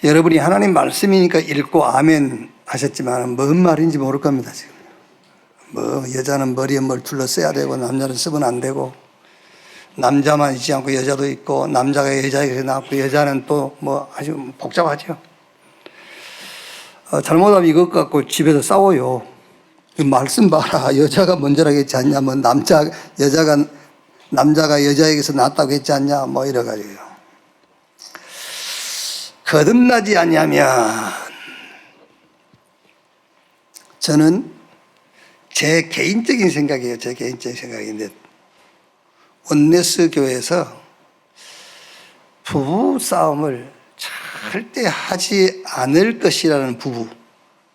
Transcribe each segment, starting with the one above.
여러분이 하나님 말씀이니까 읽고 아멘 하셨지만 뭔 말인지 모를 겁니다. 지금 뭐 여자는 머리에 뭘 둘러써야 되고 남자는 쓰면 안 되고, 남자만 있지 않고 여자도 있고, 남자가 여자에게 낳고 여자는 또 뭐 아주 복잡하죠. 잘못하면 이것 갖고 집에서 싸워요. 말씀 봐라, 여자가 먼저라고 했지 않냐, 뭐 남자가 여자에게서 낳았다고 했지 않냐, 뭐 이래가지고요. 거듭나지 않냐면, 저는 제 개인적인 생각이에요. 제 개인적인 생각인데, 온네스 교회에서 부부 싸움을 절대 하지 않을 것이라는 부부,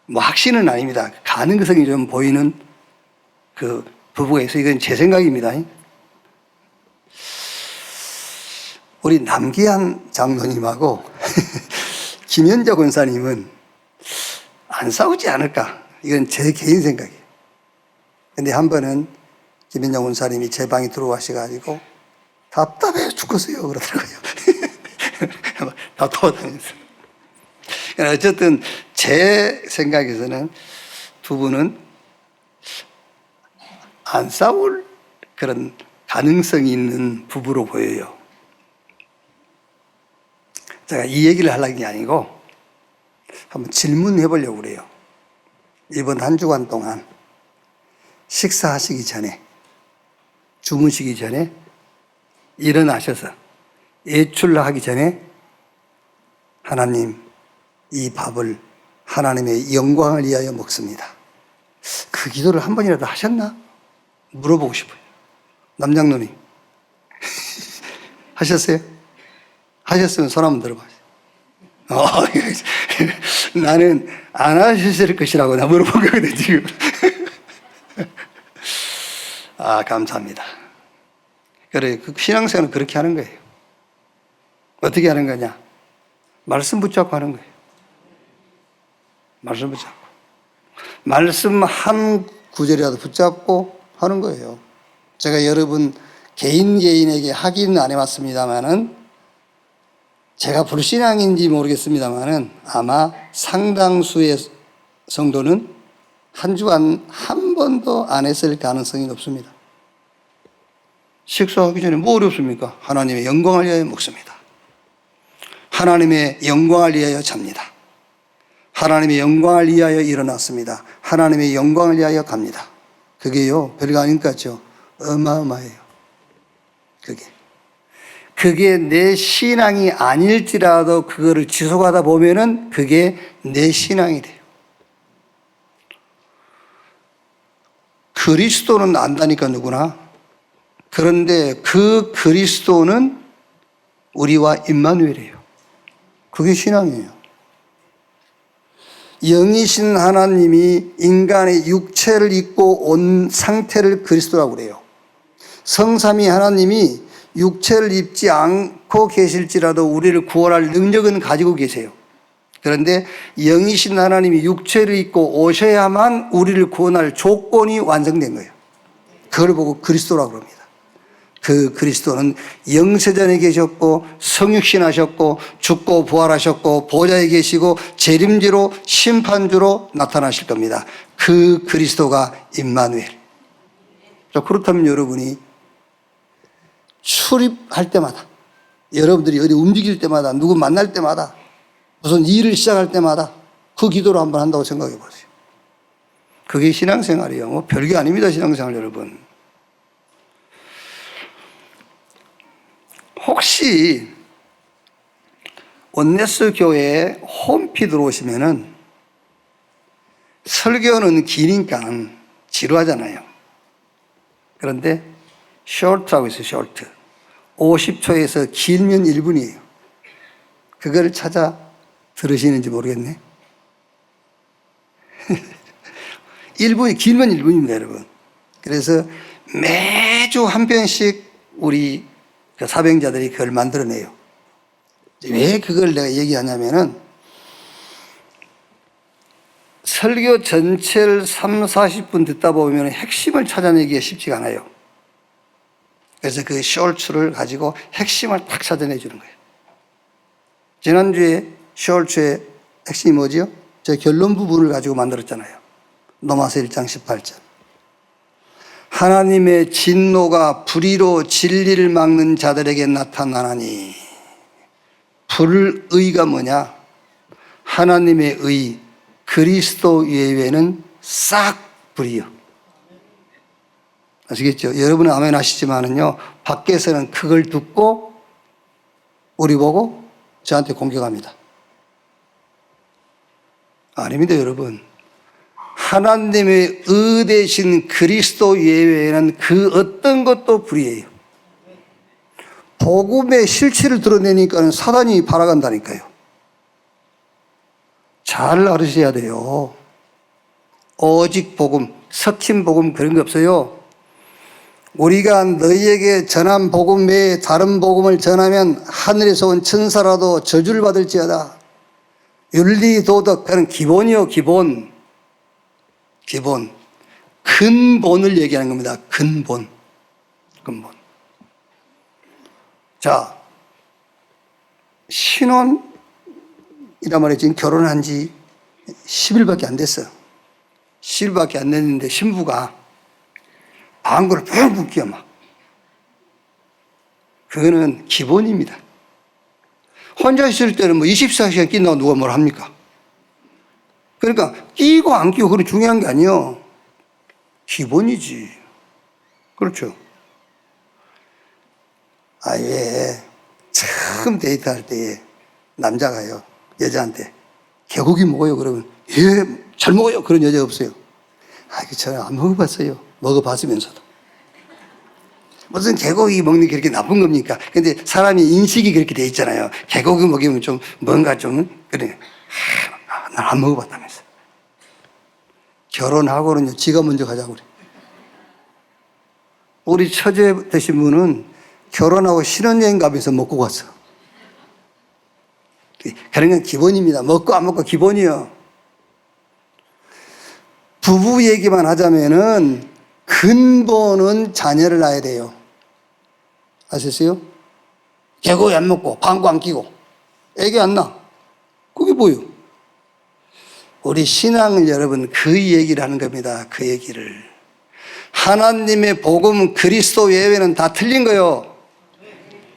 뭐 확신은 아닙니다. 가능성이 좀 보이는 그 부부가 있어요. 이건 제 생각입니다. 우리 남기한 장로님하고 김현자 권사님은 안 싸우지 않을까? 이건 제 개인 생각이에요. 근데 한 번은 김현자 권사님이 제 방에 들어와셔가지고 답답해 죽겠어요 그러더라고요. 답답하다면서. 어쨌든 제 생각에서는 두 분은 안 싸울 그런 가능성이 있는 부부로 보여요. 제가 이 얘기를 하려는 게 아니고 한번 질문해 보려고 그래요. 이번 한 주간 동안 식사하시기 전에, 주무시기 전에, 일어나셔서 외출하기 전에 하나님, 이 밥을 하나님의 영광을 위하여 먹습니다. 그 기도를 한 번이라도 하셨나? 물어보고 싶어요. 남장로님 하셨어요? 하셨으면 손 한번 들어봐요. 나는 안 하셨을 것이라고 나 물어본 거거든 지금. 감사합니다. 그래, 그 신앙생활은 그렇게 하는 거예요. 어떻게 하는 거냐? 말씀 붙잡고 하는 거예요. 말씀 붙잡고. 말씀 한 구절이라도 붙잡고 하는 거예요. 제가 여러분 개인에게 하기는 안 해봤습니다만은, 제가 불신앙인지 모르겠습니다만은 아마 상당수의 성도는 한 주간 한 번도 안 했을 가능성이 높습니다. 식사하기 전에 뭐 어렵습니까? 하나님의 영광을 위하여 먹습니다. 하나님의 영광을 위하여 잡니다. 하나님의 영광을 위하여 일어났습니다. 하나님의 영광을 위하여 갑니다. 그게요, 별거 아닌 것 같죠? 어마어마해요. 그게 내 신앙이 아닐지라도 그거를 지속하다 보면은 그게 내 신앙이 돼요. 그리스도는 안다니까 누구나. 그런데 그 그리스도는 우리와 임마누엘이에요. 그게 신앙이에요. 영이신 하나님이 인간의 육체를 입고 온 상태를 그리스도라고 그래요. 성삼위 하나님이 육체를 입지 않고 계실지라도 우리를 구원할 능력은 가지고 계세요. 그런데 영이신 하나님이 육체를 입고 오셔야만 우리를 구원할 조건이 완성된 거예요. 그걸 보고 그리스도라고 합니다. 그 그리스도는 영세전에 계셨고 성육신하셨고 죽고 부활하셨고 보좌에 계시고 재림주로 심판주로 나타나실 겁니다. 그 그리스도가 임마누엘. 그렇다면 여러분이 출입할 때마다, 여러분들이 어디 움직일 때마다, 누구 만날 때마다, 무슨 일을 시작할 때마다 그 기도를 한번 한다고 생각해 보세요. 그게 신앙생활이에요. 뭐 별게 아닙니다. 신앙생활 여러분. 혹시 온네스 교회 홈피 들어오시면은 설교는 기니까 지루하잖아요. 그런데 셔트라고 있어요. 셔트. 50초에서 길면 1분이에요. 그걸 찾아 들으시는지 모르겠네. 1분이 길면 1분입니다, 여러분. 그래서 매주 한 편씩 우리 사병자들이 그걸 만들어내요. 왜 그걸 내가 얘기하냐면은, 설교 전체를 3, 40분 듣다 보면 핵심을 찾아내기가 쉽지가 않아요. 그래서 그 숄츠를 가지고 핵심을 딱 찾아내 주는 거예요. 지난주에 숄츠의 핵심이 뭐지요? 저 결론 부분을 가지고 만들었잖아요. 로마서 1장 18절. 하나님의 진노가 불의로 진리를 막는 자들에게 나타나나니. 불의가 뭐냐? 하나님의 의, 그리스도 예외는 싹 불이요. 아시겠죠? 여러분은 아멘 하시지만은요, 밖에서는 그걸 듣고 우리 보고 저한테 공격합니다. 아닙니다, 여러분. 하나님의 의 대신 그리스도 예외에는 그 어떤 것도 불이에요. 복음의 실체를 드러내니까는 사단이 팔아간다니까요. 잘 알으셔야 돼요. 오직 복음, 섞인 복음 그런 게 없어요. 우리가 너희에게 전한 복음 외에 다른 복음을 전하면 하늘에서 온 천사라도 저주를 받을지어다. 윤리, 도덕, 그런 기본이요, 기본. 기본. 근본을 얘기하는 겁니다. 근본. 근본. 자, 신혼이란 말이 지금 결혼한 지 10일밖에 안 됐어요. 10일밖에 안 됐는데 신부가 방구를 푹푹 끼워 막. 그거는 기본입니다. 혼자 있을 때는 뭐 24시간 낀다고 누가 뭘 합니까? 그러니까 끼고 안 끼고 그건 중요한 게 아니에요. 기본이지. 그렇죠. 왜 처음 데이트할 때에 남자가요, 여자한테 개고기 먹어요 그러면 예, 잘 먹어요. 그런 여자 없어요. 저는 안 먹어봤어요. 먹어봤으면서도. 무슨 개고기 먹는 게 그렇게 나쁜 겁니까? 근데 사람이 인식이 그렇게 돼 있잖아요. 개고기 먹으면 좀 뭔가 좀 그래. 난 안 먹어봤다면서. 결혼하고는 지가 먼저 가자고 그래. 우리 처제 되신 분은 결혼하고 신혼여행 가면서 먹고 갔어. 그런 건 기본입니다. 먹고 안 먹고 기본이요. 부부 얘기만 하자면은 근본은 자녀를 낳아야 돼요. 아셨어요? 개고기 안 먹고 방구 안 끼고 애기 안 낳아. 그게 뭐예요? 우리 신앙을 여러분 그 얘기를 하는 겁니다. 그 얘기를. 하나님의 복음 그리스도 외에는 다 틀린 거요.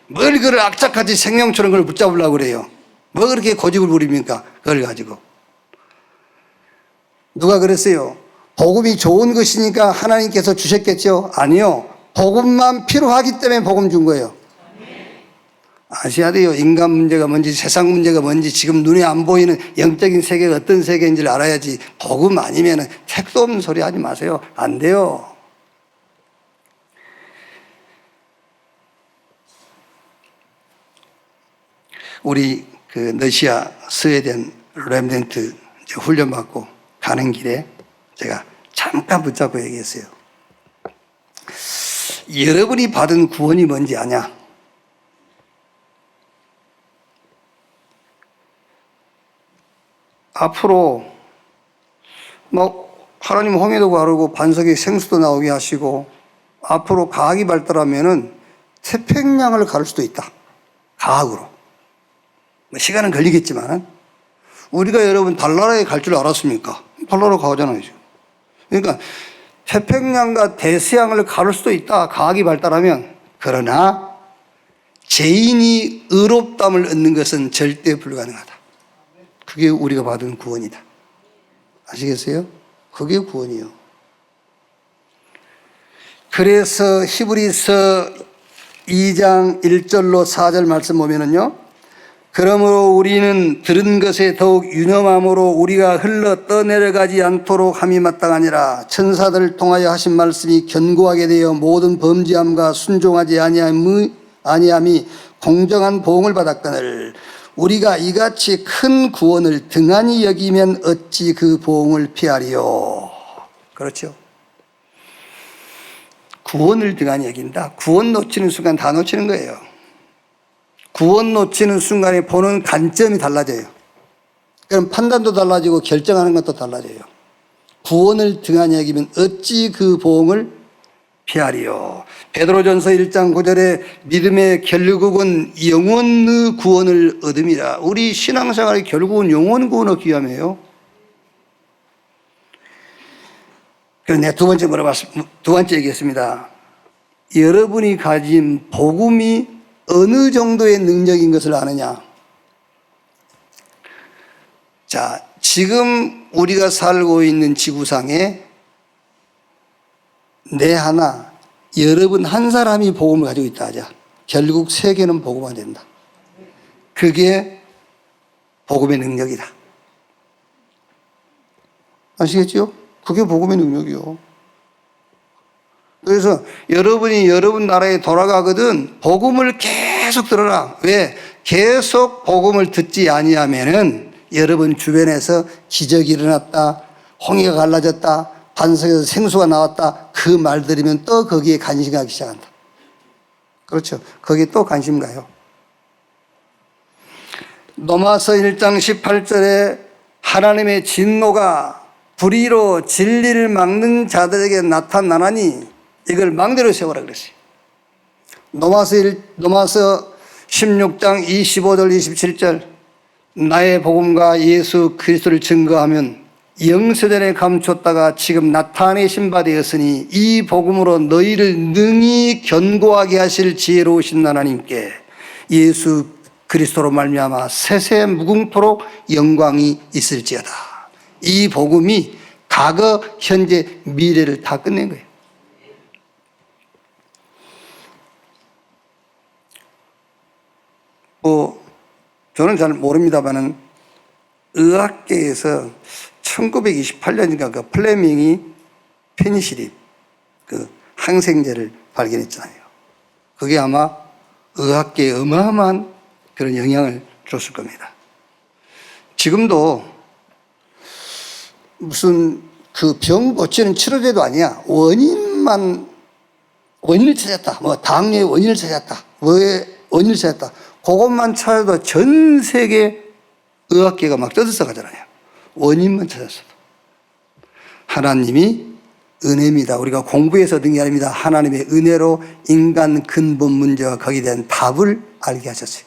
뭘 그걸 악착같이 생명처럼 그걸 붙잡으려고 그래요. 뭐 그렇게 고집을 부립니까? 그걸 가지고. 누가 그랬어요? 복음이 좋은 것이니까 하나님께서 주셨겠죠? 아니요. 복음만 필요하기 때문에 복음 준 거예요. 아셔야 돼요. 인간 문제가 뭔지 세상 문제가 뭔지 지금 눈에 안 보이는 영적인 세계가 어떤 세계인지를 알아야지. 복음 아니면 택도 없는 소리 하지 마세요. 안 돼요. 우리 그 러시아 스웨덴 렘넌트 훈련받고 가는 길에 제가 잠깐 붙잡고 얘기했어요. 여러분이 받은 구원이 뭔지 아냐? 앞으로 하나님 홍해도 가르고 반석에 생수도 나오게 하시고 앞으로 과학이 발달하면은 태평양을 가를 수도 있다. 과학으로. 시간은 걸리겠지만 우리가 여러분 달나라에 갈 줄 알았습니까? 달나라 가잖아요. 그러니까 태평양과 대서양을 가를 수도 있다. 과학이 발달하면. 그러나 죄인이 의롭다함을 얻는 것은 절대 불가능하다. 그게 우리가 받은 구원이다. 아시겠어요? 그게 구원이요. 그래서 히브리서 2장 1절로 4절 말씀 보면은요. 그러므로 우리는 들은 것에 더욱 유념함으로 우리가 흘러 떠내려가지 않도록 함이 마땅하니라. 천사들을 통하여 하신 말씀이 견고하게 되어 모든 범죄함과 순종하지 아니함이 공정한 보응을 받았거늘 우리가 이같이 큰 구원을 등한히 여기면 어찌 그 보응을 피하리요. 그렇죠. 구원을 등한히 여긴다. 구원 놓치는 순간 다 놓치는 거예요. 구원 놓치는 순간에 보는 관점이 달라져요. 그럼 판단도 달라지고 결정하는 것도 달라져요. 구원을 등한히 여기면 어찌 그 보응을 피하리요. 베드로전서 1장 9절에 믿음의 결국은 영혼의 구원을 얻음이라. 우리 신앙생활의 결국은 영혼 구원을 귀함해요. 그래서 내가 두 번째 얘기했습니다. 여러분이 가진 복음이 어느 정도의 능력인 것을 아느냐. 자, 지금 우리가 살고 있는 지구상에 내 하나, 여러분 한 사람이 복음을 가지고 있다 하자. 결국 세계는 복음화 된다. 그게 복음의 능력이다. 아시겠죠? 그게 복음의 능력이요. 그래서 여러분이 여러분 나라에 돌아가거든 복음을 계속 들어라. 왜? 계속 복음을 듣지 아니하면은 여러분 주변에서 기적이 일어났다, 홍해가 갈라졌다, 반석에서 생수가 나왔다, 그 말 들으면 또 거기에 관심가기 시작한다. 그렇죠? 거기에 또 관심 가요. 로마서 1장 18절에 하나님의 진노가 불의로 진리를 막는 자들에게 나타나나니 이걸 망대로 세워라 그랬어요. 로마서 16장 25절 27절 나의 복음과 예수 그리스도를 증거하면 영세전에 감췄다가 지금 나타내신 바 되었으니 이 복음으로 너희를 능히 견고하게 하실 지혜로우신 하나님께 예수 그리스도로 말미암아 세세 무궁토록 영광이 있을지어다. 이 복음이 과거, 현재, 미래를 다 끝낸 거예요. 저는 잘 모릅니다만은 의학계에서 1928년인가 그 플레밍이 페니실린 그 항생제를 발견했잖아요. 그게 아마 의학계에 어마어마한 그런 영향을 줬을 겁니다. 지금도 무슨 그 병 고치는 치료제도 아니야. 원인을 찾았다. 뭐 당뇨의 원인을 찾았다. 뭐의 원인을 찾았다. 그것만 찾아도 전 세계 의학계가 막 떠들썩 하잖아요. 원인만 찾았어도. 하나님이 은혜입니다. 우리가 공부해서 얻은 게 아닙니다. 하나님의 은혜로 인간 근본 문제와 거기에 대한 답을 알게 하셨어요.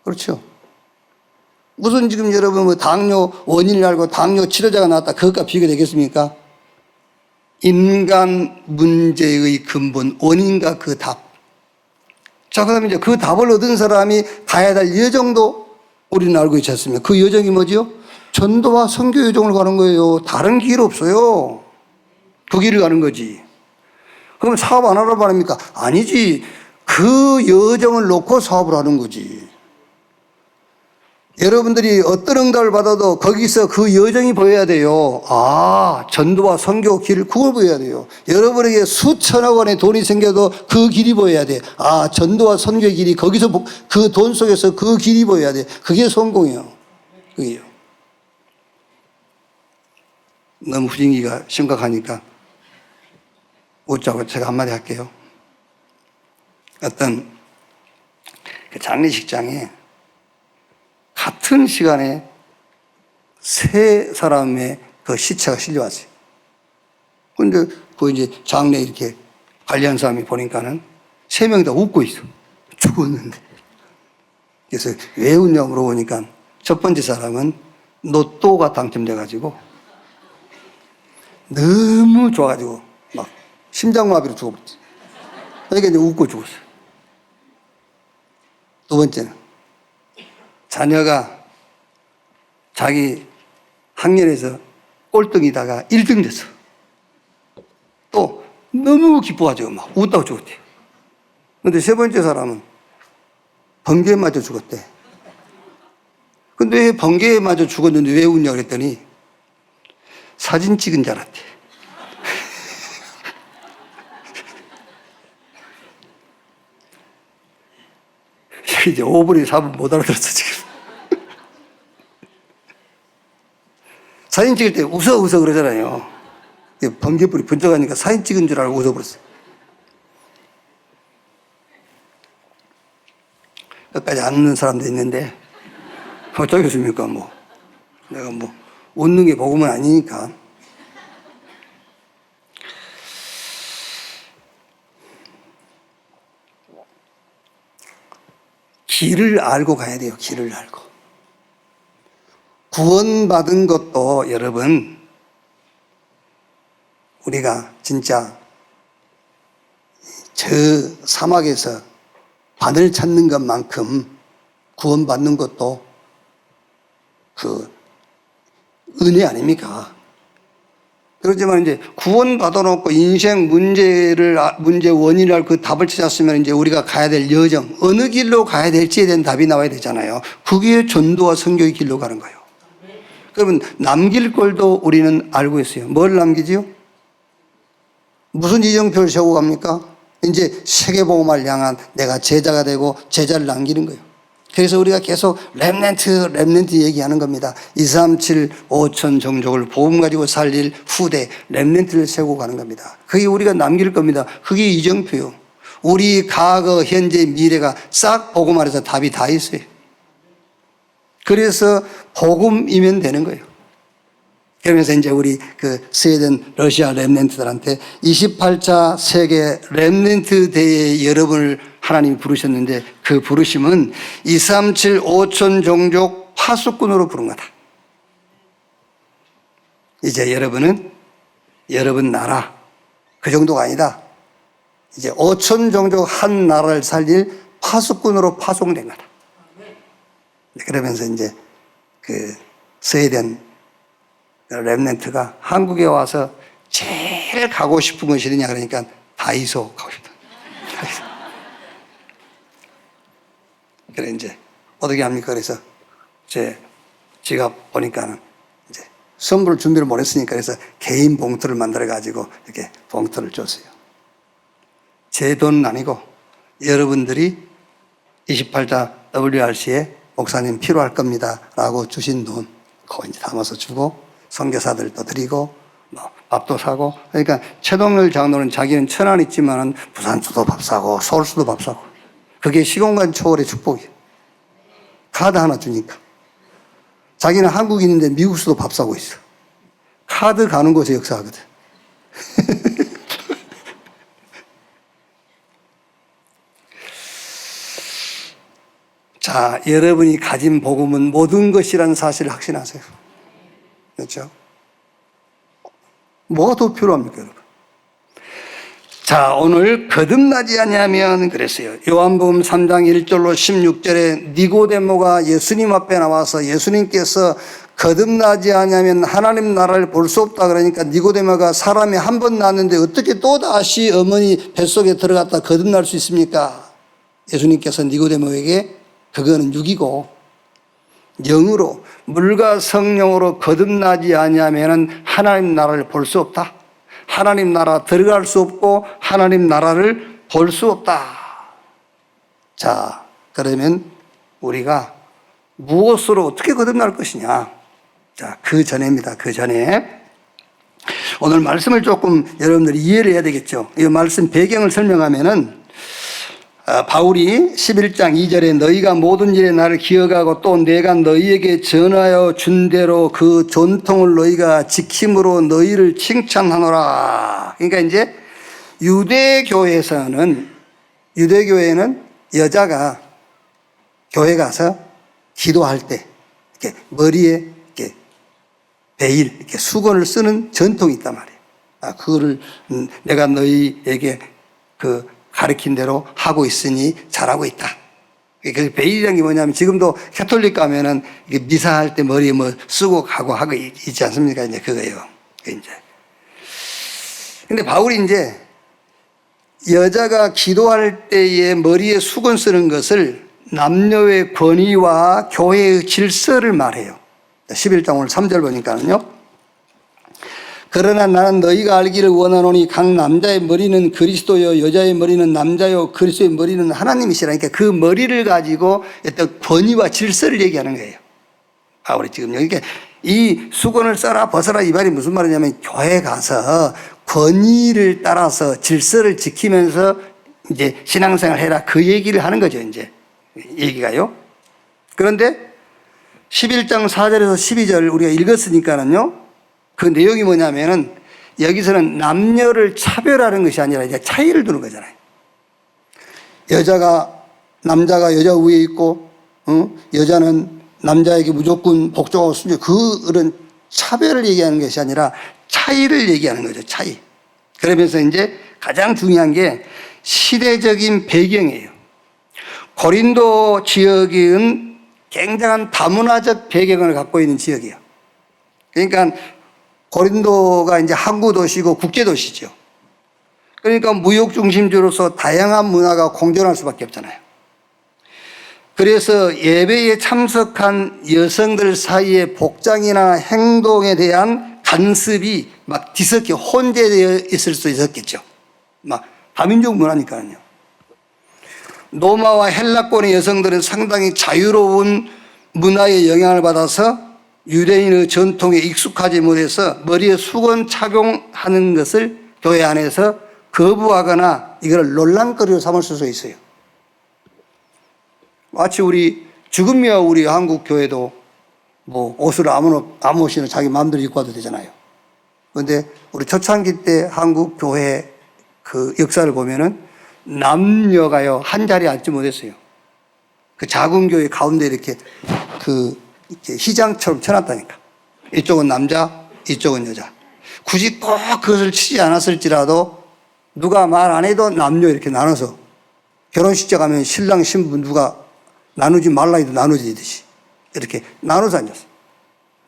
그렇죠? 무슨 지금 여러분 뭐 당뇨 원인을 알고 당뇨 치료제가 나왔다. 그것과 비교가 되겠습니까? 인간 문제의 근본, 원인과 그 답. 자, 그 다음에 이제 그 답을 얻은 사람이 가야 될 여정도 우리는 알고 있지 않습니까? 그 여정이 뭐지요? 전도와 선교 여정을 가는 거예요. 다른 길 없어요. 그 길을 가는 거지. 그럼 사업 안 하라고 합니까? 아니지. 그 여정을 놓고 사업을 하는 거지. 여러분들이 어떤 응답을 받아도 거기서 그 여정이 보여야 돼요. 아, 전도와 선교 길, 그걸 보여야 돼요. 여러분에게 수천억 원의 돈이 생겨도 그 길이 보여야 돼. 아, 전도와 선교의 길이 거기서 그 돈 속에서 그 길이 보여야 돼. 그게 성공이에요. 그게요. 너무 분위기가 심각하니까 웃자고 제가 한마디 할게요. 어떤 그 장례식장에 같은 시간에 세 사람의 그 시체가 실려왔어요. 근데 그 이제 장례 이렇게 관리한 사람이 보니까는 세 명이 다 웃고 있어. 죽었는데. 그래서 왜 웃냐고 물어보니까 첫 번째 사람은 로또가 당첨돼가지고 너무 좋아가지고 막 심장마비로 죽어버렸지. 그러니까 이제 웃고 죽었어요. 두 번째는 자녀가 자기 학년에서 꼴등이다가 1등 됐어. 또 너무 기뻐가지고 막 웃다가 죽었대. 근데 세 번째 사람은 번개에 맞아 죽었대. 근데 왜 번개에 맞아 죽었는데 왜 웃냐 그랬더니 사진 찍은 줄 알았대. 이제 5분에 4분 못 알아들었어 지금. 사진 찍을 때 웃어 그러잖아요. 번개불이 번쩍하니까 사진 찍은 줄 알고 웃어버렸어요. 끝까지 안 웃는 사람도 있는데 어쩌겠습니까? 뭐 내가 뭐 웃는 게 복음은 아니니까. 길을 알고 가야 돼요. 길을 알고. 구원받은 것도 여러분, 우리가 진짜 저 사막에서 바늘 찾는 것만큼 구원받는 것도 그 은혜 아닙니까? 그렇지만 이제 구원받아 놓고 인생 문제 원인을 그 답을 찾았으면 이제 우리가 가야 될 여정, 어느 길로 가야 될지에 대한 답이 나와야 되잖아요. 그게 전도와 선교의 길로 가는 거예요. 그러면 남길 걸도 우리는 알고 있어요. 뭘 남기지요? 무슨 이정표를 세우고 갑니까? 이제 세계복음을 향한 내가 제자가 되고 제자를 남기는 거예요. 그래서 우리가 계속 렘넌트 얘기하는 겁니다. 2, 3, 7, 5천 종족을 복음 가지고 살릴 후대, 렘넌트를 세우고 가는 겁니다. 그게 우리가 남길 겁니다. 그게 이정표요. 우리 과거, 현재, 미래가 싹 복음 안에서 답이 다 있어요. 그래서 복음이면 되는 거예요. 그러면서 이제 우리 그 스웨덴, 러시아 렘넌트들한테 28차 세계 렘넌트 대회에 여러분을 하나님이 부르셨는데 그 부르심은 2, 3, 7, 5천 종족 파수꾼으로 부른 거다. 이제 여러분은 여러분 나라 그 정도가 아니다. 이제 5천 종족 한 나라를 살릴 파수꾼으로 파송된 거다. 그러면서 이제 그 스웨덴 렘넌트가 한국에 와서 제일 가고 싶은 것이 어디냐 그러니까 다이소 가고 싶다. 그래 이제 어떻게 합니까? 그래서 제 지갑 보니까는 이제 선물 준비를 못 했으니까 그래서 개인 봉투를 만들어 가지고 이렇게 봉투를 줬어요. 제 돈은 아니고 여러분들이 28자 WRC에 목사님 필요할 겁니다 라고 주신 돈 그거 이제 담아서 주고 선교사들도 드리고 뭐 밥도 사고 그러니까 최동열 장로는 자기는 천안 있지만은 부산수도 밥 사고 서울수도 밥 사고 그게 시공간 초월의 축복이에요. 카드 하나 주니까 자기는 한국인인데 미국수도 밥 사고 있어. 카드 가는 곳에 역사하거든. 자, 여러분이 가진 복음은 모든 것이라는 사실을 확신하세요. 그렇죠? 뭐가 더 필요합니까, 여러분? 자, 오늘 거듭나지 아니하면 그랬어요. 요한복음 3장 1절로 16절에 니고데모가 예수님 앞에 나와서 예수님께서 거듭나지 아니하면 하나님 나라를 볼 수 없다 그러니까 니고데모가 사람이 한 번 낳았는데 어떻게 또다시 어머니 뱃속에 들어갔다 거듭날 수 있습니까? 예수님께서 니고데모에게 그거는 육이고 영으로 물과 성령으로 거듭나지 아니하면 하나님 나라를 볼 수 없다. 하나님 나라 들어갈 수 없고 하나님 나라를 볼 수 없다. 자, 그러면 우리가 무엇으로 어떻게 거듭날 것이냐? 자, 그 전에입니다. 그 전에 오늘 말씀을 조금 여러분들이 이해를 해야 되겠죠. 이 말씀 배경을 설명하면은 바울이 11장 2절에 너희가 모든 일에 나를 기억하고 또 내가 너희에게 전하여 준 대로 그 전통을 너희가 지킴으로 너희를 칭찬하노라. 그러니까 이제 유대교회에는 여자가 교회 가서 기도할 때 이렇게 머리에 이렇게 베일, 이렇게 수건을 쓰는 전통이 있단 말이에요. 그거를 내가 너희에게 가르친 대로 하고 있으니 잘하고 있다. 그 베일이라는 게 뭐냐면 지금도 캐톨릭 가면은 미사할 때 머리에 뭐 쓰고 가고 하고 있지 않습니까? 이제 그거예요. 이제. 근데 바울이 이제 여자가 기도할 때에 머리에 수건 쓰는 것을 남녀의 권위와 교회의 질서를 말해요. 11장 오늘 3절 보니까는요. 그러나 나는 너희가 알기를 원하노니 각 남자의 머리는 그리스도요 여자의 머리는 남자요 그리스도의 머리는 하나님이시라. 그러니까 그 머리를 가지고 어떤 권위와 질서를 얘기하는 거예요. 바울이 지금 여기 이 수건을 써라 벗어라 이 말이 무슨 말이냐면 교회 가서 권위를 따라서 질서를 지키면서 이제 신앙생활 해라 그 얘기를 하는 거죠. 이제 얘기가요. 그런데 11장 4절에서 12절 우리가 읽었으니까는요. 그 내용이 뭐냐면은 여기서는 남녀를 차별하는 것이 아니라 이제 차이를 두는 거잖아요. 여자가 남자가 여자 위에 있고, 여자는 남자에게 무조건 복종하고 순종, 그런 차별을 얘기하는 것이 아니라 차이를 얘기하는 거죠, 차이. 그러면서 이제 가장 중요한 게 시대적인 배경이에요. 고린도 지역은 굉장한 다문화적 배경을 갖고 있는 지역이에요. 그러니까 고린도가 이제 항구 도시고 국제 도시죠. 그러니까 무역 중심지로서 다양한 문화가 공존할 수밖에 없잖아요. 그래서 예배에 참석한 여성들 사이의 복장이나 행동에 대한 간섭이 막 뒤섞여 혼재되어 있을 수 있었겠죠. 막 다민족 문화니까요. 로마와 헬라권의 여성들은 상당히 자유로운 문화의 영향을 받아서 유대인의 전통에 익숙하지 못해서 머리에 수건 착용하는 것을 교회 안에서 거부하거나 이걸 논란거리로 삼을 수도 있어요. 마치 우리 지금이야 우리 한국 교회도 뭐 옷을 아무 옷이나 자기 마음대로 입고 와도 되잖아요. 그런데 우리 초창기 때 한국 교회 그 역사를 보면은 남녀가요 한 자리에 앉지 못했어요. 그 작은 교회 가운데 이렇게 이렇게 희장처럼 쳐놨다니까. 이쪽은 남자, 이쪽은 여자. 굳이 꼭 그것을 치지 않았을지라도 누가 말 안 해도 남녀 이렇게 나눠서 결혼식장 가면 신랑 신부 누가 나누지 말라 해도 나누지듯이 이렇게 나눠서 앉았어요.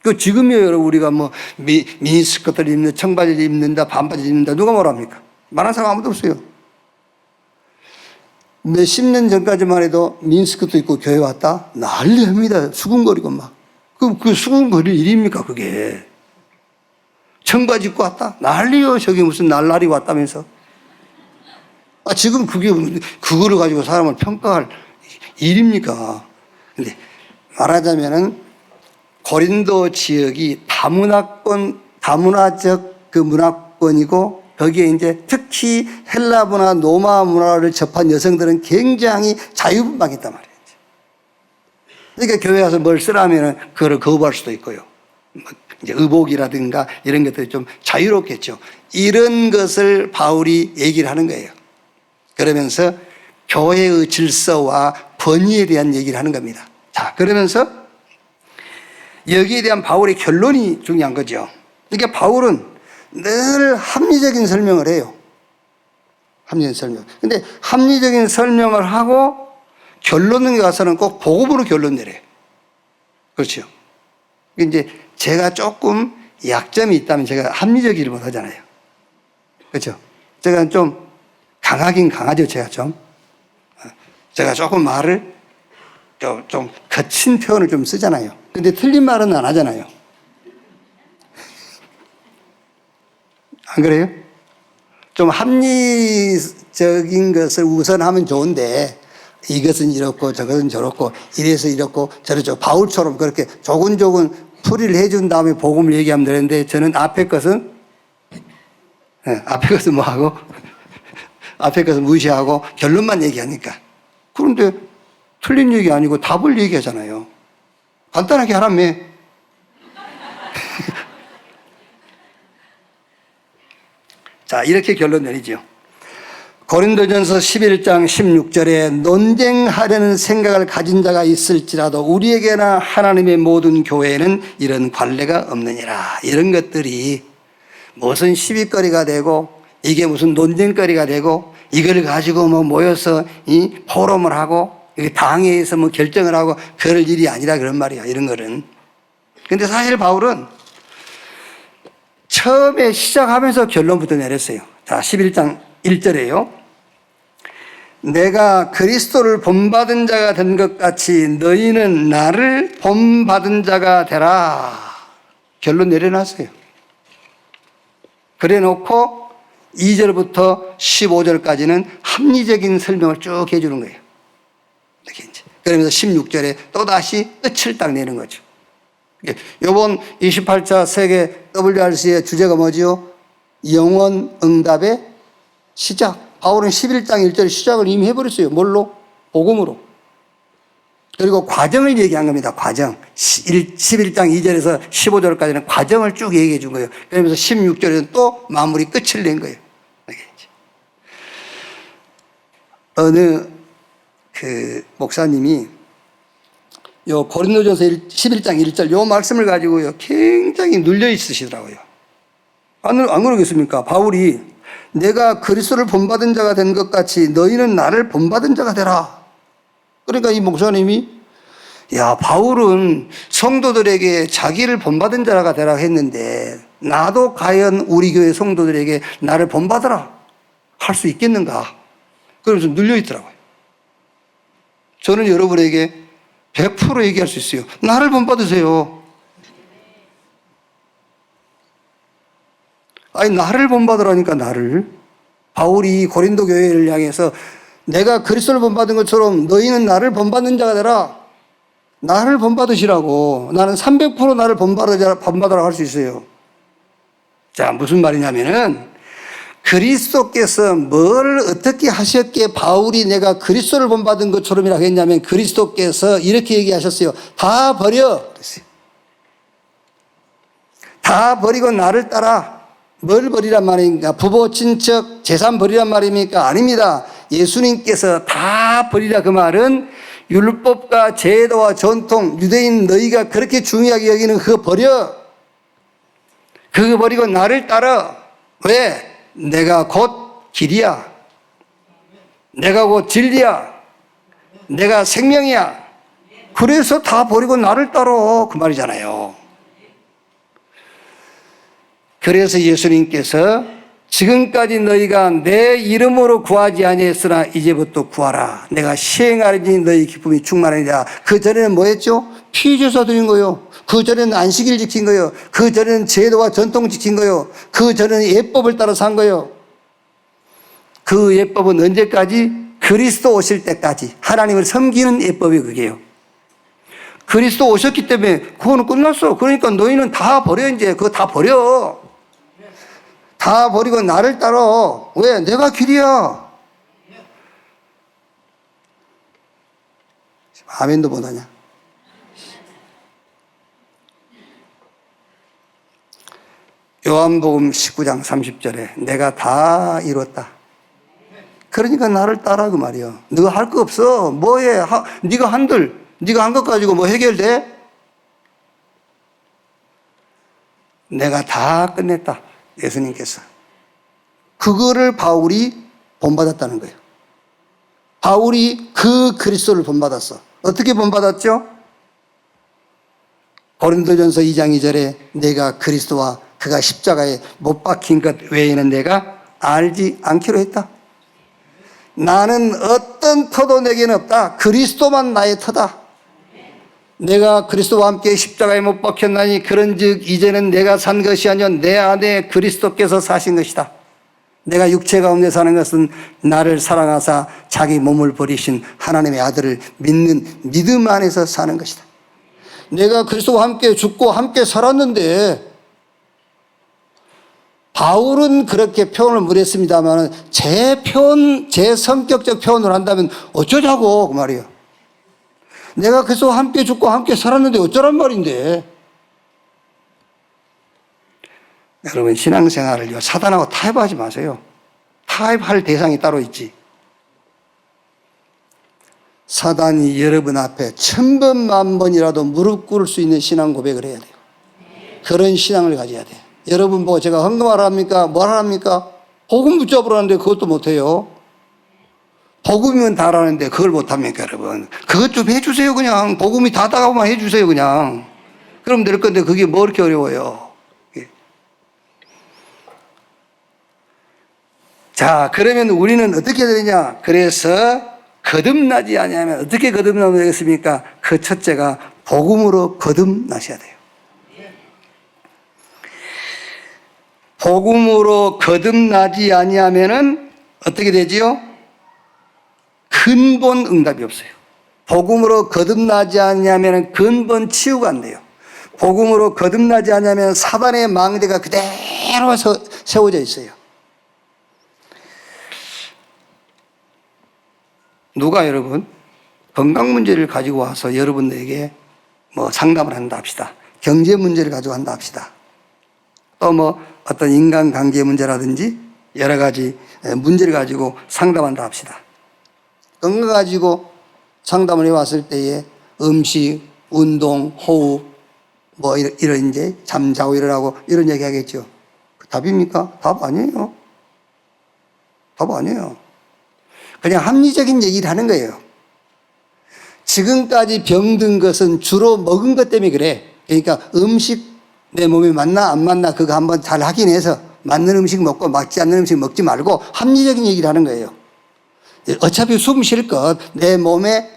그 지금이요, 여러분, 우리가 뭐 미니스커트를 입는다, 청바지를 입는다, 반바지를 입는다, 누가 뭐라 합니까? 말하는 사람 아무도 없어요. 몇십 년 전까지만 해도 미니스커트 입고 교회 왔다? 난리 합니다. 수군거리고 막. 그 수군거릴 일입니까, 그게? 청바지 입고 왔다? 난리요. 저기 무슨 날라리 왔다면서. 지금 그거를 가지고 사람을 평가할 일입니까? 근데 말하자면은 고린도 지역이 다문화적 그 문화권이고 거기에 이제 특히 헬라 문화, 로마 문화를 접한 여성들은 굉장히 자유분방했단 말이에요. 그러니까 교회 와서 뭘 쓰라면은 그거를 거부할 수도 있고요. 이제 의복이라든가 이런 것들이 좀 자유롭겠죠. 이런 것을 바울이 얘기를 하는 거예요. 그러면서 교회의 질서와 권위에 대한 얘기를 하는 겁니다. 자, 그러면서 여기에 대한 바울의 결론이 중요한 거죠. 그러니까 바울은 늘 합리적인 설명을 해요. 합리적인 설명. 근데 합리적인 설명을 하고 결론에 가서는 꼭 복음으로 결론 내려요. 그렇죠. 이제 제가 조금 약점이 있다면 제가 합리적이지 못하잖아요. 그렇죠. 제가 좀 강하긴 강하죠, 제가 좀. 제가 조금 말을 좀 거친 표현을 좀 쓰잖아요. 근데 틀린 말은 안 하잖아요. 안 그래요? 좀 합리적인 것을 우선하면 좋은데 이것은 이렇고 저것은 저렇고 이래서 이렇고 저렇죠. 바울처럼 그렇게 조근조근 풀이를 해준 다음에 복음을 얘기하면 되는데 저는 앞에 것은 뭐하고 앞에 것은 무시하고 결론만 얘기하니까. 그런데 틀린 얘기 아니고 답을 얘기하잖아요. 간단하게 하라며. 자, 이렇게 결론 내리죠. 고린도전서 11장 16절에 논쟁하려는 생각을 가진 자가 있을지라도 우리에게나 하나님의 모든 교회에는 이런 관례가 없느니라. 이런 것들이 무슨 시비거리가 되고 이게 무슨 논쟁거리가 되고 이걸 가지고 뭐 모여서 이 포럼을 하고 당회에서 뭐 결정을 하고 그럴 일이 아니라 그런 말이야. 이런 거는. 근데 사실 바울은 처음에 시작하면서 결론부터 내렸어요. 자, 11장 1절에요. 내가 그리스도를 본받은 자가 된 것 같이 너희는 나를 본받은 자가 되라. 결론 내려놨어요. 그래 놓고 2절부터 15절까지는 합리적인 설명을 쭉 해주는 거예요. 이렇게 이제. 그러면서 16절에 또다시 끝을 딱 내는 거죠. 이번 28차 세계 WRC의 주제가 뭐지요? 영원 응답의 시작. 바울은 11장 1절 시작을 이미 해버렸어요. 뭘로? 복음으로. 그리고 과정을 얘기한 겁니다. 과정. 11장 2절에서 15절까지는 과정을 쭉 얘기해 준 거예요. 그러면서 16절에는 또 마무리 끝을 낸 거예요. 어느 그 목사님이 요 고린도전서 11장 1절 요 말씀을 가지고요 굉장히 눌려 있으시더라고요. 안 그러겠습니까? 바울이 내가 그리스도를 본받은 자가 된 것 같이 너희는 나를 본받은 자가 되라. 그러니까 이 목사님이 야, 바울은 성도들에게 자기를 본받은 자가 되라 했는데 나도 과연 우리 교회 성도들에게 나를 본받으라 할 수 있겠는가? 그러면서 눌려 있더라고요. 저는 여러분에게 100% 얘기할 수 있어요. 나를 본받으세요. 아니, 나를 본받으라니까, 나를. 바울이 고린도 교회를 향해서 내가 그리스도를 본받은 것처럼 너희는 나를 본받는 자가 되라. 나를 본받으시라고. 나는 300% 나를 본받으라고 할 수 있어요. 자, 무슨 말이냐면은 그리스도께서 뭘 어떻게 하셨기에 바울이 내가 그리스도를 본받은 것처럼이라고 했냐면 그리스도께서 이렇게 얘기하셨어요. 다 버려. 그랬어요. 다 버리고 나를 따라. 뭘 버리란 말입니까? 부모, 친척, 재산 버리란 말입니까? 아닙니다. 예수님께서 다 버리라 그 말은 율법과 제도와 전통, 유대인 너희가 그렇게 중요하게 여기는 그거 버려. 그거 버리고 나를 따라. 왜? 내가 곧 길이야. 내가 곧 진리야. 내가 생명이야. 그래서 다 버리고 나를 따라. 그 말이잖아요. 그래서 예수님께서 지금까지 너희가 내 이름으로 구하지 아니했으나 이제부터 구하라. 내가 시행하리니 너희 기쁨이 충만하리라. 그 전에는 뭐 했죠? 피 제사 드린 거요. 그 전에는 안식일 지킨 거요. 그 전에는 제도와 전통 지킨 거요. 그 전에는 예법을 따라 산 거요. 그 예법은 언제까지? 그리스도 오실 때까지. 하나님을 섬기는 예법이 그게요. 그리스도 오셨기 때문에 그거는 끝났어. 그러니까 너희는 다 버려 이제. 그거 다 버려. 다 버리고 나를 따라. 왜? 내가 길이야. 아멘도 못하냐? 요한복음 19장 30절에 내가 다 이뤘다. 그러니까 나를 따라 그 말이야. 너가 할 거 없어. 뭐해? 네가 한 것 가지고 뭐 해결돼? 내가 다 끝냈다. 예수님께서. 그거를 바울이 본받았다는 거예요. 바울이 그 그리스도를 본받았어. 어떻게 본받았죠? 고린도전서 2장 2절에 내가 그리스도와 그가 십자가에 못 박힌 것 외에는 내가 알지 않기로 했다. 나는 어떤 터도 내게는 없다. 그리스도만 나의 터다. 내가 그리스도와 함께 십자가에 못 박혔나니 그런즉 이제는 내가 산 것이 아니요 내 안에 그리스도께서 사신 것이다. 내가 육체 가운데 사는 것은 나를 사랑하사 자기 몸을 버리신 하나님의 아들을 믿는 믿음 안에서 사는 것이다. 내가 그리스도와 함께 죽고 함께 살았는데 바울은 그렇게 표현을 못했습니다만 제 성격적 표현을 한다면 어쩌자고 그 말이에요. 내가 그리스도와 함께 죽고 함께 살았는데 어쩌란 말인데. 여러분 신앙생활을요 사단하고 타협하지 마세요. 타협할 대상이 따로 있지. 사단이 여러분 앞에 1000번 10,000번이라도 무릎 꿇을 수 있는 신앙 고백을 해야 돼요. 그런 신앙을 가져야 돼요. 여러분 보고 제가 헌금하라 합니까? 뭘 합니까? 복음 붙잡으라는데 그것도 못해요. 복음이면 다라는데 그걸 못합니까 여러분? 그것 좀 해주세요 그냥. 복음이 다 다가오면 해주세요 그냥. 그럼 될 건데 그게 뭐 이렇게 어려워요. 자, 그러면 우리는 어떻게 되느냐? 그래서 거듭나지 아니하면 어떻게 거듭나면 되겠습니까? 그 첫째가 복음으로 거듭나셔야 돼요. 복음으로 거듭나지 아니하면은 어떻게 되지요? 근본 응답이 없어요. 복음으로 거듭나지 않냐면 근본 치유가 안 돼요. 복음으로 거듭나지 않냐면 사단의 망대가 그대로 세워져 있어요. 누가 여러분 건강 문제를 가지고 와서 여러분들에게 뭐 상담을 한다 합시다. 경제 문제를 가지고 한다 합시다. 또 뭐 어떤 인간관계 문제라든지 여러 가지 문제를 가지고 상담한다 합시다. 건강 가지고 상담을 해왔을 때에 음식, 운동, 호흡, 뭐 이런 이제 잠자고 일어나고 이런 얘기 하겠죠. 답입니까? 답 아니에요. 답 아니에요. 그냥 합리적인 얘기를 하는 거예요. 지금까지 병든 것은 주로 먹은 것 때문에 그래. 그러니까 음식 내 몸에 맞나 안 맞나 그거 한번 잘 확인해서 맞는 음식 먹고 맞지 않는 음식 먹지 말고 합리적인 얘기를 하는 거예요. 어차피 숨 쉴 것 내 몸에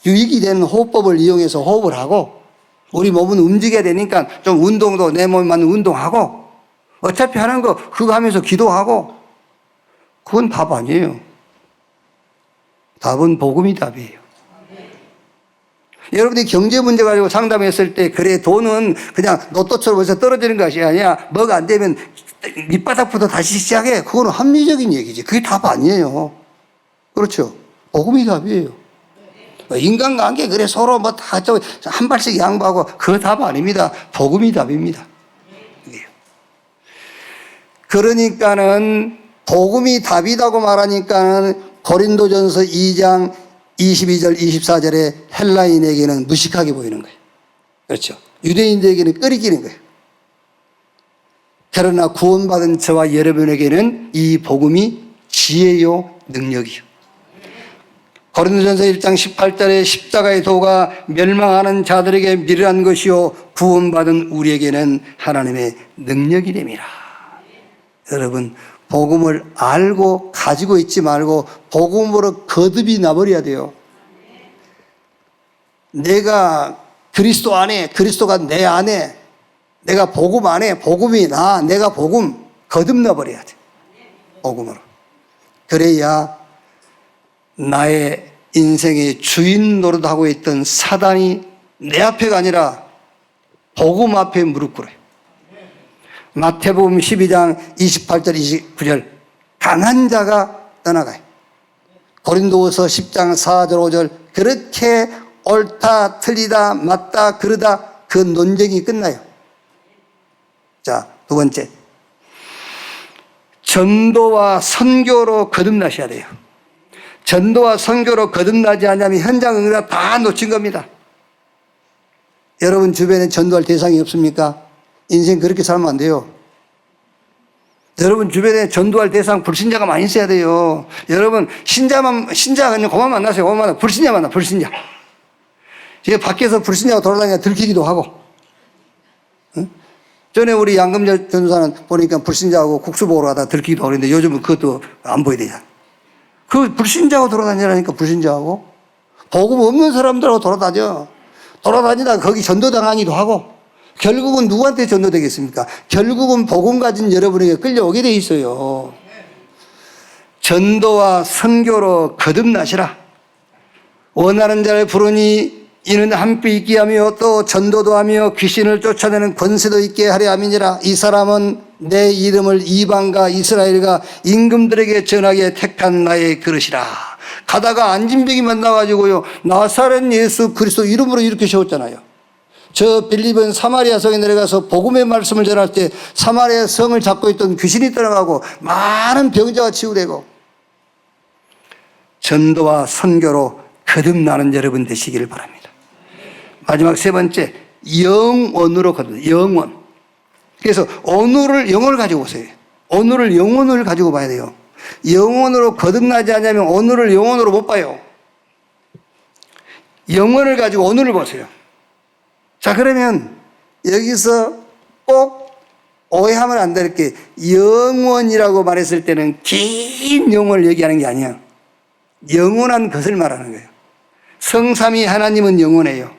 유익이 되는 호흡법을 이용해서 호흡을 하고 우리 몸은 움직여야 되니까 좀 운동도 내 몸에 맞는 운동하고 어차피 하는 거 그거 하면서 기도하고 그건 답 아니에요. 답은 복음이 답이에요. 여러분이 경제 문제 가지고 상담했을 때 그래 돈은 그냥 로또처럼 벌써 떨어지는 것이 아니야. 뭐가 안 되면 밑바닥부터 다시 시작해. 그거는 합리적인 얘기지. 그게 답 아니에요. 그렇죠. 복음이 답이에요. 인간관계 그래 서로 뭐 다 한 발씩 양보하고 그 답 아닙니다. 복음이 답입니다. 그러니까는 복음이 답이라고 말하니까는 고린도전서 2장 22절 24절에 헬라인에게는 무식하게 보이는 거예요. 그렇죠. 유대인들에게는 끓이기는 거예요. 그러나 구원받은 저와 여러분에게는 이 복음이 지혜요 능력이요. 고린도전서 1장 18절에 십자가의 도가 멸망하는 자들에게 미련한 것이요 구원받은 우리에게는 하나님의 능력이 됨이라. 여러분 복음을 알고 가지고 있지 말고 복음으로 거듭이 나버려야 돼요. 내가 그리스도 안에 그리스도가 내 안에 내가 복음 안에 복음이 내가 복음 거듭나버려야 돼. 복음으로. 그래야 나의 인생의 주인 노릇하고 있던 사단이 내 앞에가 아니라 복음 앞에 무릎 꿇어요. 마태복음 12장 28절 29절 강한 자가 떠나가요. 고린도후서 10장 4절 5절 그렇게 옳다 틀리다 맞다 그러다 그 논쟁이 끝나요. 자, 두 번째 전도와 선교로 거듭나셔야 돼요. 전도와 선교로 거듭나지 않으면 현장 응답 다 놓친 겁니다. 여러분 주변에 전도할 대상이 없습니까? 인생 그렇게 살면 안 돼요. 여러분 주변에 전도할 대상 불신자가 많이 있어야 돼요. 여러분 신자 그냥 그만 만나세요. 그만 만나. 불신자 만나. 불신자. 지금 밖에서 불신자가 돌아다니다 들키기도 하고. 응? 전에 우리 양금열 전도사는 보니까 불신자하고 국수 먹으러 가다 들키기도 하고 그랬는데 요즘은 그것도 안 보여야 되잖아. 그 불신자하고 돌아다니라니까 불신자하고. 복음 없는 사람들하고 돌아다니다 거기 전도당하기도 하고. 결국은 누구한테 전도되겠습니까? 결국은 복음 가진 여러분에게 끌려오게 돼 있어요. 전도와 선교로 거듭나시라. 원하는 자를 부르니 이는 함께 있게 하며 또 전도도 하며 귀신을 쫓아내는 권세도 있게 하려 함이니라. 이 사람은 내 이름을 이방과 이스라엘과 임금들에게 전하게 택한 나의 그릇이라. 가다가 안진병이 만나가지고요 나사렛 예수 그리스도 이름으로 이렇게 세웠잖아요. 저 빌립은 사마리아 성에 내려가서 복음의 말씀을 전할 때 사마리아 성을 잡고 있던 귀신이 떠나가고 많은 병자가 치유되고 전도와 선교로 거듭나는 여러분 되시기를 바랍니다. 마지막 세 번째 영원으로 거듭나. 영원. 그래서 영혼을 가지고 오세요. 오늘을 영혼을 가지고 봐야 돼요. 영혼으로 거듭나지 않으면 오늘을 영혼으로 못 봐요. 영혼을 가지고 오늘을 보세요. 자, 그러면 여기서 꼭 오해하면 안 될 게 영원이라고 말했을 때는 긴 영혼을 얘기하는 게 아니야. 영원한 것을 말하는 거예요. 성삼위 하나님은 영원해요.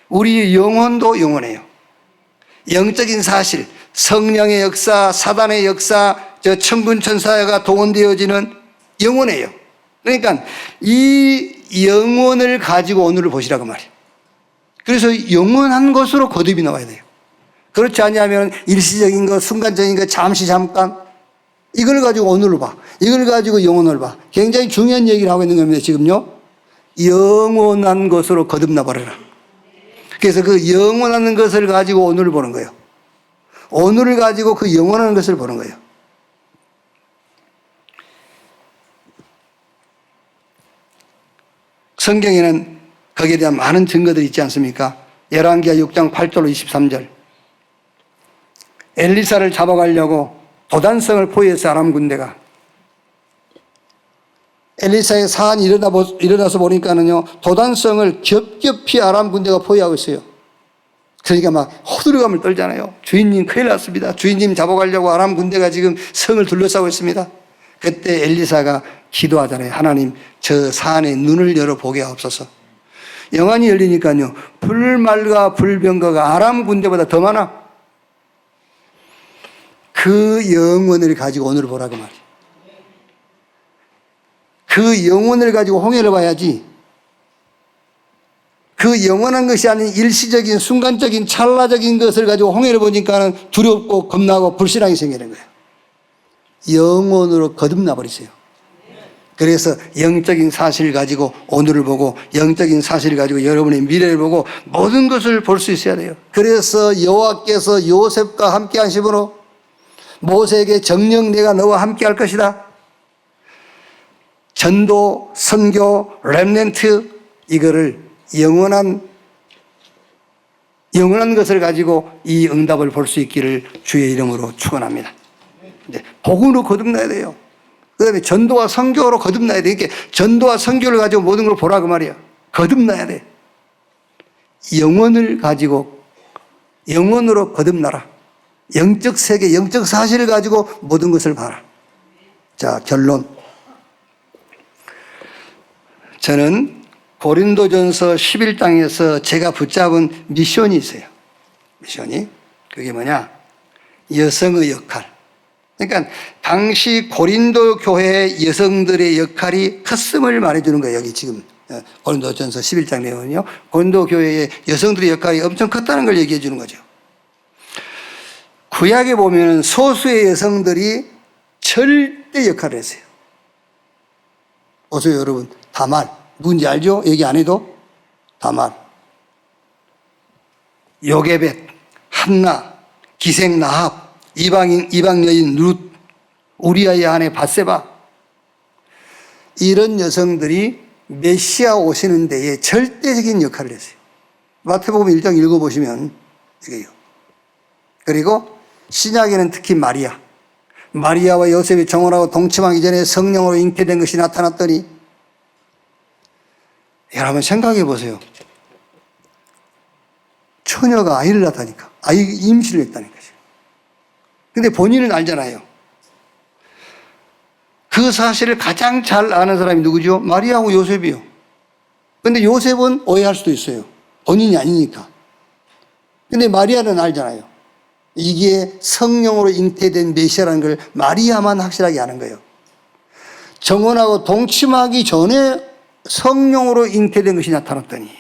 우리 영혼도 영원해요. 영적인 사실, 성령의 역사, 사단의 역사, 저 천군 천사가 동원되어지는 영원해요. 그러니까 이 영혼을 가지고 오늘을 보시라고 말이에요. 그래서 영원한 것으로 거듭이 나와야 돼요. 그렇지 않으면 일시적인 것, 순간적인 것, 잠깐 이걸 가지고 오늘을 봐. 이걸 가지고 영혼을 봐. 굉장히 중요한 얘기를 하고 있는 겁니다. 지금요. 영원한 것으로 거듭나 버려라. 그래서 그 영원한 것을 가지고 오늘을 보는 거예요. 오늘을 가지고 그 영원한 것을 보는 거예요. 성경에는 거기에 대한 많은 증거들이 있지 않습니까? 열왕기하 6장 8절로 23절. 엘리사를 잡아가려고 도단성을 포위해서 아람 군대가, 엘리사의 사안이 일어나서 보니까는요, 도단성을 겹겹이 아람 군대가 포위하고 있어요. 그러니까 막 호들갑을 떨잖아요. 주인님 큰일 났습니다. 주인님 잡아가려고 아람 군대가 지금 성을 둘러싸고 있습니다. 그때 엘리사가 기도하잖아요. 하나님, 저 사안의 눈을 열어보게 하옵소서. 영안이 열리니까요, 불말과 불병거가 아람 군대보다 더 많아. 그 영혼을 가지고 오늘을 보라고 말이에요. 그 영혼을 가지고 홍해를 봐야지, 그 영원한 것이 아닌 일시적인 순간적인 찰나적인 것을 가지고 홍해를 보니까는 두렵고 겁나고 불신앙이 생기는 거예요. 영혼으로 거듭나 버리세요. 그래서 영적인 사실을 가지고 오늘을 보고, 영적인 사실을 가지고 여러분의 미래를 보고 모든 것을 볼 수 있어야 돼요. 그래서 여호와께서 요셉과 함께 하심으로 모세에게 정녕 내가 너와 함께 할 것이다. 전도, 선교, 렘넌트, 이거를 영원한 것을 가지고 이 응답을 볼 수 있기를 주의 이름으로 축원합니다. 복음으로 거듭나야 돼요. 그 다음에 전도와 선교로 거듭나야 돼. 그러니까 전도와 선교를 가지고 모든 걸 보라 그 말이야. 거듭나야 돼. 영혼을 가지고, 영혼으로 거듭나라. 영적 세계, 영적 사실을 가지고 모든 것을 봐라. 자, 결론. 저는 고린도전서 11장에서 제가 붙잡은 미션이 있어요. 미션이. 그게 뭐냐? 여성의 역할. 그러니까 당시 고린도 교회의 여성들의 역할이 컸음을 말해주는 거예요. 여기 지금 고린도전서 11장 내용은요, 고린도 교회의 여성들의 역할이 엄청 컸다는 걸 얘기해 주는 거죠. 구약에 보면 소수의 여성들이 절대 역할을 했어요. 보세요, 여러분. 다말. 누군지 알죠? 얘기 안 해도? 다말. 요게벳, 한나, 기생 나합, 이방 여인 룻, 우리아의 아내 바세바. 이런 여성들이 메시아 오시는 데에 절대적인 역할을 했어요. 마태복음 1장 읽어보시면 이게요. 그리고 신약에는 특히 마리아와 요셉이 정혼하고 동침하기 전에 성령으로 잉태된 것이 나타났더니, 여러분 생각해 보세요. 처녀가 아이를 낳다니까. 임신을 했다니까. 근데 본인은 알잖아요. 그 사실을 가장 잘 아는 사람이 누구죠? 마리아하고 요셉이요. 근데 요셉은 오해할 수도 있어요. 본인이 아니니까. 근데 마리아는 알잖아요. 이게 성령으로 잉태된 메시아라는 걸 마리아만 확실하게 아는 거예요. 정혼하고 동침하기 전에 성령으로 잉태된 것이 나타났더니,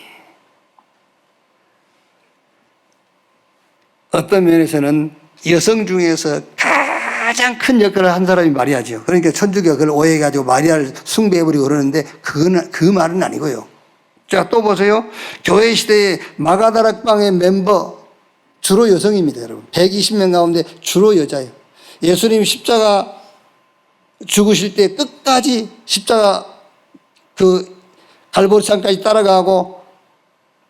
어떤 면에서는 여성 중에서 가장 큰 역할을 한 사람이 마리아죠. 그러니까 천주교가 그걸 오해해가지고 마리아를 숭배해버리고 그러는데, 그 말은 아니고요. 자, 또 보세요. 교회 시대의 마가다락방의 멤버 주로 여성입니다, 여러분. 120명 가운데 주로 여자예요. 예수님 십자가 죽으실 때 끝까지 십자가 갈보리산까지 따라가고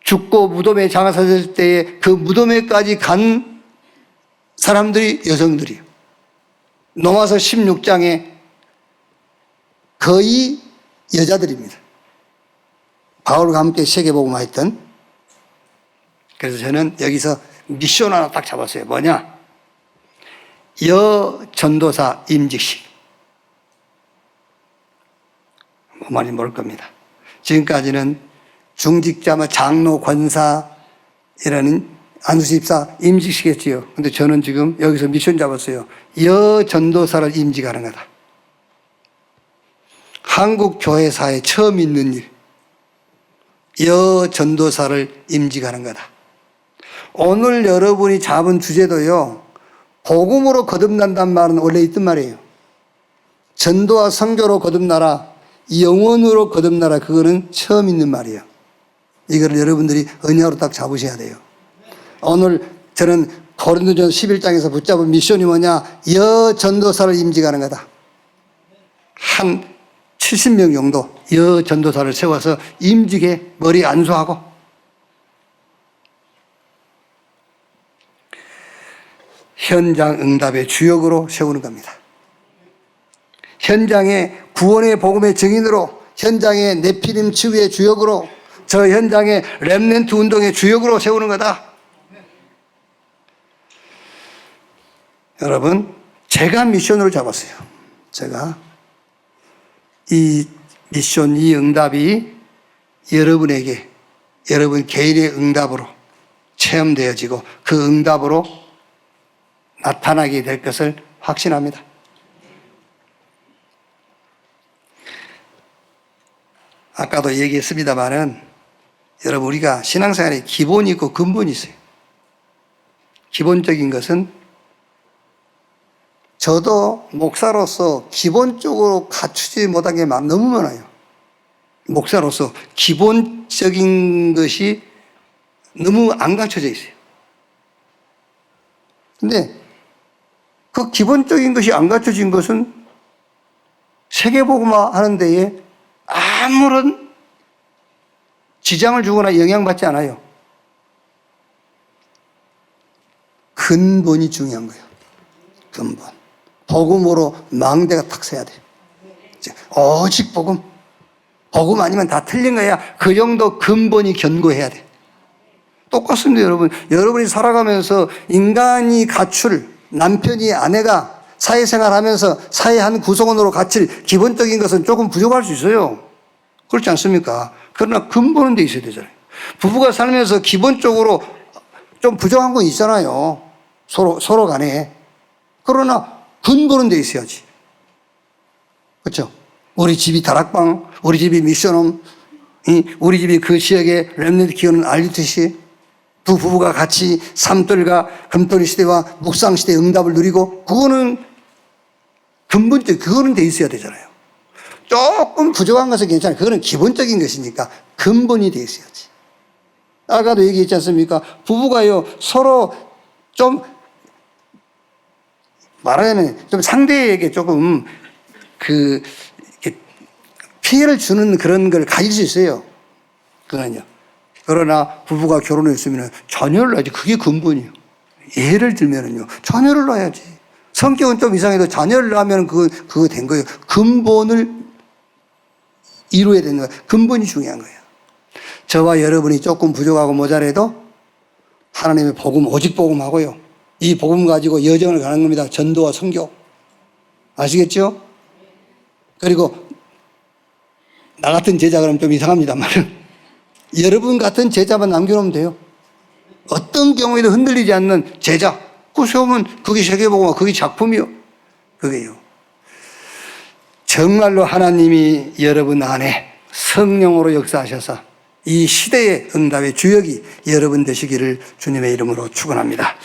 죽고 무덤에 장사될 때에 그 무덤에까지 간 사람들이 여성들이에요. 로마서 16장에 거의 여자들입니다. 바울과 함께 세계복음화 했던. 그래서 저는 여기서 미션 하나 딱 잡았어요. 뭐냐? 여전도사 임직식. 뭐 말인지 모를 겁니다. 지금까지는 중직자, 장로, 권사, 이라는 안수집사 임직시켰지요. 근데 저는 지금 여기서 미션 잡았어요. 여전도사를 임직하는 거다. 한국 교회사에 처음 있는 일. 여전도사를 임직하는 거다. 오늘 여러분이 잡은 주제도요, 복음으로 거듭난다는 말은 원래 있던 말이에요. 전도와 선교로 거듭나라, 영원으로 거듭나라, 그거는 처음 있는 말이에요. 이거를 여러분들이 언약으로 딱 잡으셔야 돼요. 오늘 저는 고린도전서 11장에서 붙잡은 미션이 뭐냐? 여전도사를 임직하는 거다. 한 70명 정도 전도사를 세워서 임직에 머리 안수하고 현장 응답의 주역으로 세우는 겁니다. 현장의 구원의 복음의 증인으로, 현장의 네피림 치유의 주역으로, 저 현장의 렘넌트 운동의 주역으로 세우는 거다. 여러분, 제가 미션으로 잡았어요. 제가 이 미션, 이 응답이 여러분에게, 여러분 개인의 응답으로 체험되어지고 그 응답으로 나타나게 될 것을 확신합니다. 아까도 얘기했습니다마는 여러분, 우리가 신앙생활에 기본이 있고 근본이 있어요. 기본적인 것은 저도 목사로서 기본적으로 갖추지 못한 게 너무 많아요. 목사로서 기본적인 것이 너무 안 갖춰져 있어요. 근데 그 기본적인 것이 안 갖춰진 것은 세계복음화 하는 데에 아무런 지장을 주거나 영향받지 않아요. 근본이 중요한 거예요. 근본. 복음으로 망대가 탁 서야 돼. 오직 복음. 복음 아니면 다 틀린 거야. 그 정도 근본이 견고해야 돼. 똑같습니다, 여러분. 여러분이 살아가면서 인간이 갖출, 남편이 아내가 사회생활 하면서 사회 한 구성원으로 갖출 기본적인 것은 조금 부족할 수 있어요. 그렇지 않습니까? 그러나 근본은 돼 있어야 되잖아요. 부부가 살면서 기본적으로 좀 부족한 건 있잖아요. 서로 간에. 그러나 근본은 돼 있어야지. 그렇죠? 우리 집이 다락방, 우리 집이 미션홈, 우리 집이 그 지역의 렘넌트 기원을 알리듯이 두 부부가 같이 삼돌과 금돌이 시대와 묵상 시대의 응답을 누리고, 그거는 근본적, 그거는 돼 있어야 되잖아요. 조금 부족한 것은 괜찮아요. 그거는 기본적인 것이니까 근본이 돼 있어야지. 아까도 얘기했지 않습니까? 부부가요, 서로 좀 말하자면 좀 상대에게 조금 피해를 주는 그런 걸 가질 수 있어요. 그거는요. 그러나 부부가 결혼했으면 자녀를 낳아야지. 그게 근본이에요. 예를 들면은요, 자녀를 낳아야지. 성격은 좀 이상해도 자녀를 낳으면 그거 된 거예요. 근본을 이루어야 되는 거예요. 근본이 중요한 거예요. 저와 여러분이 조금 부족하고 모자라도 하나님의 복음, 오직 복음 하고요, 이 복음 가지고 여정을 가는 겁니다. 전도와 선교. 아시겠죠? 그리고 나 같은 제자 그러면 좀 이상합니다만 여러분 같은 제자만 남겨놓으면 돼요. 어떤 경우에도 흔들리지 않는 제자. 그 세우면 그게 세계복음화, 그게 작품이요. 그게요. 정말로 하나님이 여러분 안에 성령으로 역사하셔서 이 시대의 응답의 주역이 여러분 되시기를 주님의 이름으로 축원합니다.